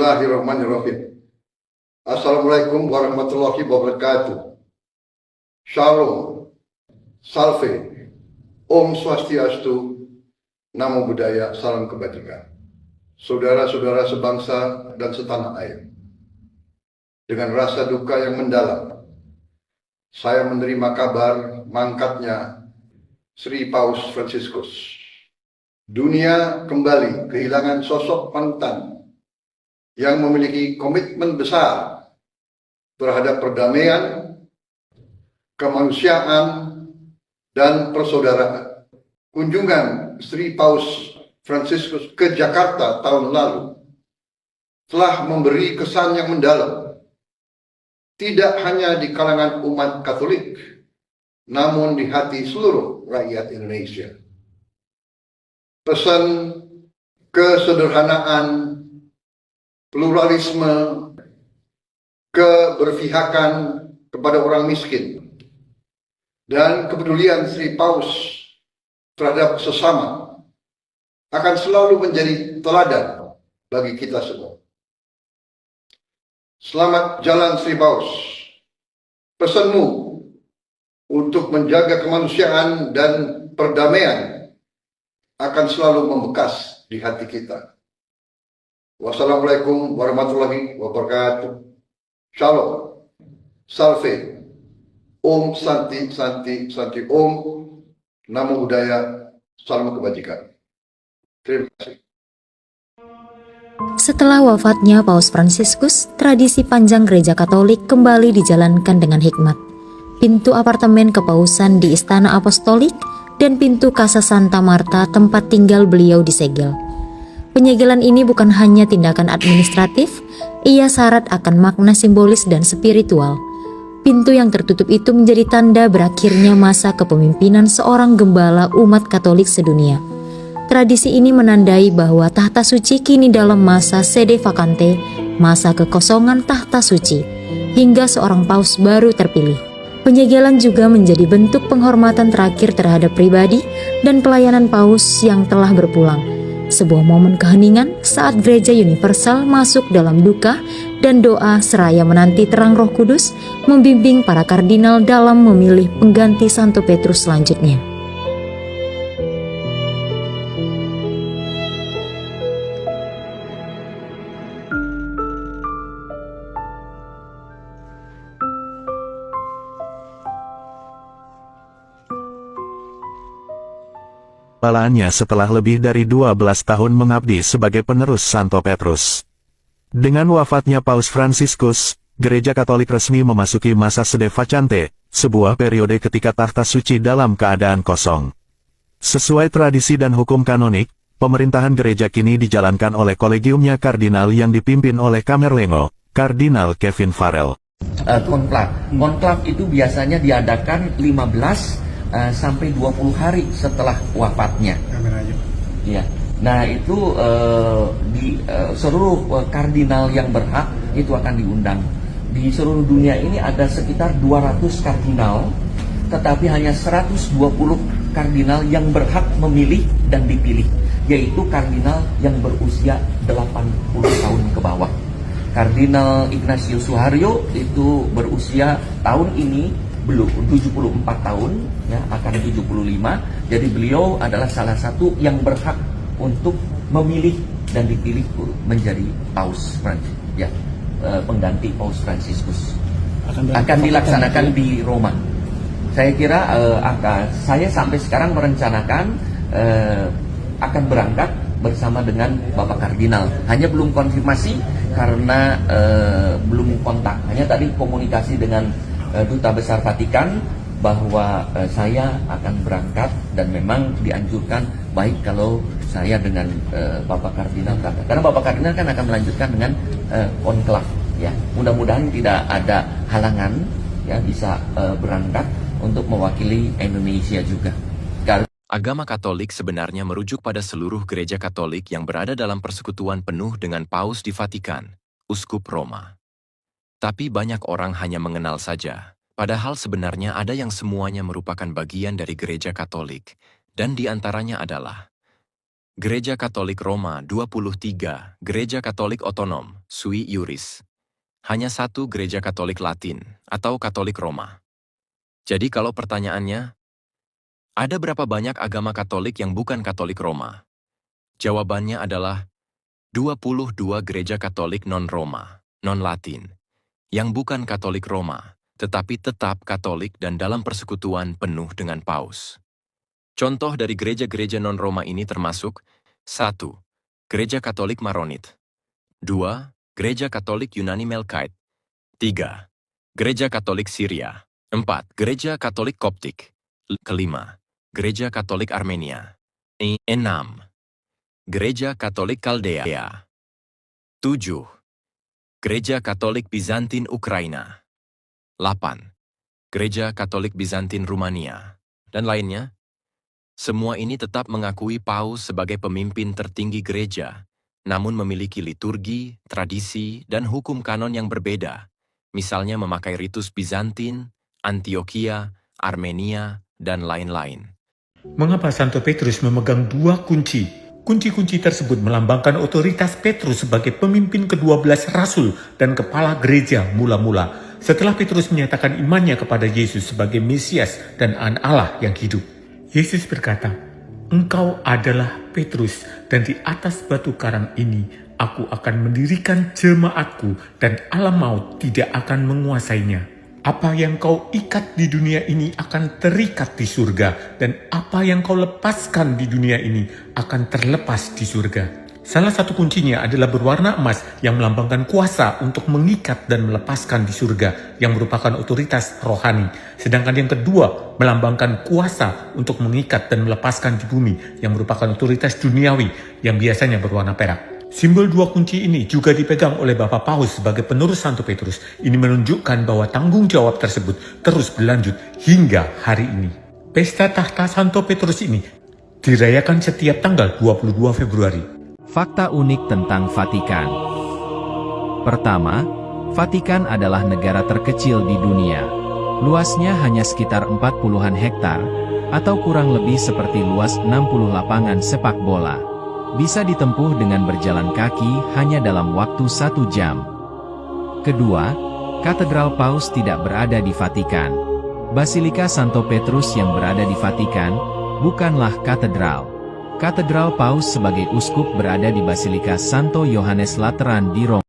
Bismillahirrahmanirrahim. Assalamualaikum warahmatullahi wabarakatuh. Shalom, Salve, Om Swastiastu, Namo Buddhaya, Salam Kebajikan. Saudara-saudara sebangsa dan setanah air, dengan rasa duka yang mendalam, saya menerima kabar mangkatnya Sri Paus Fransiskus. Dunia kembali kehilangan sosok panutan yang memiliki komitmen besar terhadap perdamaian, kemanusiaan, dan persaudaraan. Kunjungan Sri Paus Fransiskus ke Jakarta tahun lalu telah memberi kesan yang mendalam, tidak hanya di kalangan umat Katolik, namun di hati seluruh rakyat Indonesia. Pesan kesederhanaan, pluralisme, keberpihakan kepada orang miskin, dan kepedulian Sri Paus terhadap sesama akan selalu menjadi teladan bagi kita semua. Selamat jalan Sri Paus. Pesanmu untuk menjaga kemanusiaan dan perdamaian akan selalu membekas di hati kita. Wassalamualaikum warahmatullahi wabarakatuh. Shalom, Salve, Om Santi Santi Santi Om, Namo Buddhaya, Salam Kebajikan. Terima kasih. Setelah wafatnya Paus Fransiskus, tradisi panjang Gereja Katolik kembali dijalankan dengan hikmat. Pintu apartemen kepausan di Istana Apostolik dan pintu Casa Santa Marta tempat tinggal beliau disegel. Penyegelan ini bukan hanya tindakan administratif, ia syarat akan makna simbolis dan spiritual. Pintu yang tertutup itu menjadi tanda berakhirnya masa kepemimpinan seorang gembala umat Katolik sedunia. Tradisi ini menandai bahwa tahta suci kini dalam masa sede vacante, masa kekosongan tahta suci, hingga seorang paus baru terpilih. Penyegelan juga menjadi bentuk penghormatan terakhir terhadap pribadi dan pelayanan paus yang telah berpulang. Sebuah momen keheningan saat Gereja Universal masuk dalam duka dan doa seraya menanti terang Roh Kudus membimbing para kardinal dalam memilih pengganti Santo Petrus selanjutnya. Pelaannya setelah lebih dari 12 tahun mengabdi sebagai penerus Santo Petrus. Dengan wafatnya Paus Fransiskus, Gereja Katolik resmi memasuki masa sede vacante, sebuah periode ketika tahta suci dalam keadaan kosong. Sesuai tradisi dan hukum kanonik, pemerintahan gereja kini dijalankan oleh kolegiumnya kardinal yang dipimpin oleh Camerlengo, Kardinal Kevin Farrell. Konklav itu biasanya diadakan 15 sampai 20 hari setelah wafatnya. Ya. Nah itu seluruh kardinal yang berhak itu akan diundang. Di seluruh dunia ini ada sekitar 200 kardinal, tetapi hanya 120 kardinal yang berhak memilih dan dipilih, yaitu kardinal yang berusia 80 tahun ke bawah. Kardinal Ignatius Suharyo itu berusia tahun ini belum 74 tahun, ya, akan 75. Jadi beliau adalah salah satu yang berhak untuk memilih dan dipilih menjadi Paus Fransiskus, ya, pengganti Paus Fransiskus. Akan dilaksanakan di Roma. Saya kira saya sampai sekarang merencanakan akan berangkat bersama dengan Bapak Kardinal. Hanya belum konfirmasi karena belum kontak. Hanya tadi komunikasi dengan Duta Besar Vatikan bahwa saya akan berangkat dan memang dianjurkan baik kalau saya dengan Bapak Kardinal berangkat. Karena Bapak Kardinal kan akan melanjutkan dengan konklav, ya. Mudah-mudahan tidak ada halangan, ya, bisa berangkat untuk mewakili Indonesia juga. Agama Katolik sebenarnya merujuk pada seluruh gereja Katolik yang berada dalam persekutuan penuh dengan Paus di Vatikan, Uskup Roma. Tapi banyak orang hanya mengenal saja, padahal sebenarnya ada yang semuanya merupakan bagian dari gereja Katolik, dan di antaranya adalah Gereja Katolik Roma 23, Gereja Katolik Otonom, sui iuris. Hanya satu Gereja Katolik Latin, atau Katolik Roma. Jadi kalau pertanyaannya, ada berapa banyak agama Katolik yang bukan Katolik Roma? Jawabannya adalah 22 Gereja Katolik non-Roma, non-Latin, yang bukan Katolik Roma, tetapi tetap Katolik dan dalam persekutuan penuh dengan Paus. Contoh dari gereja-gereja non-Roma ini termasuk 1. Gereja Katolik Maronit 2. Gereja Katolik Yunani Melkite 3. Gereja Katolik Syria 4. Gereja Katolik Koptik 5. Gereja Katolik Armenia 6. Gereja Katolik Kaldea 7. Gereja Katolik Bizantin Ukraina 8. Gereja Katolik Bizantin Rumania dan lainnya. Semua ini tetap mengakui Paus sebagai pemimpin tertinggi gereja, namun memiliki liturgi, tradisi, dan hukum kanon yang berbeda, misalnya memakai ritus Bizantin, Antioquia, Armenia, dan lain-lain. Mengapa Santo Petrus memegang dua kunci? Kunci-kunci tersebut melambangkan otoritas Petrus sebagai pemimpin ke-12 rasul dan kepala gereja mula-mula, setelah Petrus menyatakan imannya kepada Yesus sebagai Mesias dan Anak Allah yang hidup. Yesus berkata, "Engkau adalah Petrus, dan di atas batu karang ini aku akan mendirikan jemaatku, dan alam maut tidak akan menguasainya. Apa yang kau ikat di dunia ini akan terikat di surga, dan apa yang kau lepaskan di dunia ini akan terlepas di surga." Salah satu kuncinya adalah berwarna emas yang melambangkan kuasa untuk mengikat dan melepaskan di surga yang merupakan otoritas rohani. Sedangkan yang kedua melambangkan kuasa untuk mengikat dan melepaskan di bumi yang merupakan otoritas duniawi yang biasanya berwarna perak. Simbol dua kunci ini juga dipegang oleh Bapak Paus sebagai penerus Santo Petrus. Ini menunjukkan bahwa tanggung jawab tersebut terus berlanjut hingga hari ini. Pesta tahta Santo Petrus ini dirayakan setiap tanggal 22 Februari. Fakta unik tentang Vatikan. Pertama, Vatikan adalah negara terkecil di dunia. Luasnya hanya sekitar 40-an hektar, atau kurang lebih seperti luas 60 lapangan sepak bola. Bisa ditempuh dengan berjalan kaki hanya dalam waktu 1 jam. Kedua, Katedral Paus tidak berada di Vatikan. Basilika Santo Petrus yang berada di Vatikan bukanlah katedral. Katedral Paus sebagai uskup berada di Basilika Santo Yohanes Lateran di Roma.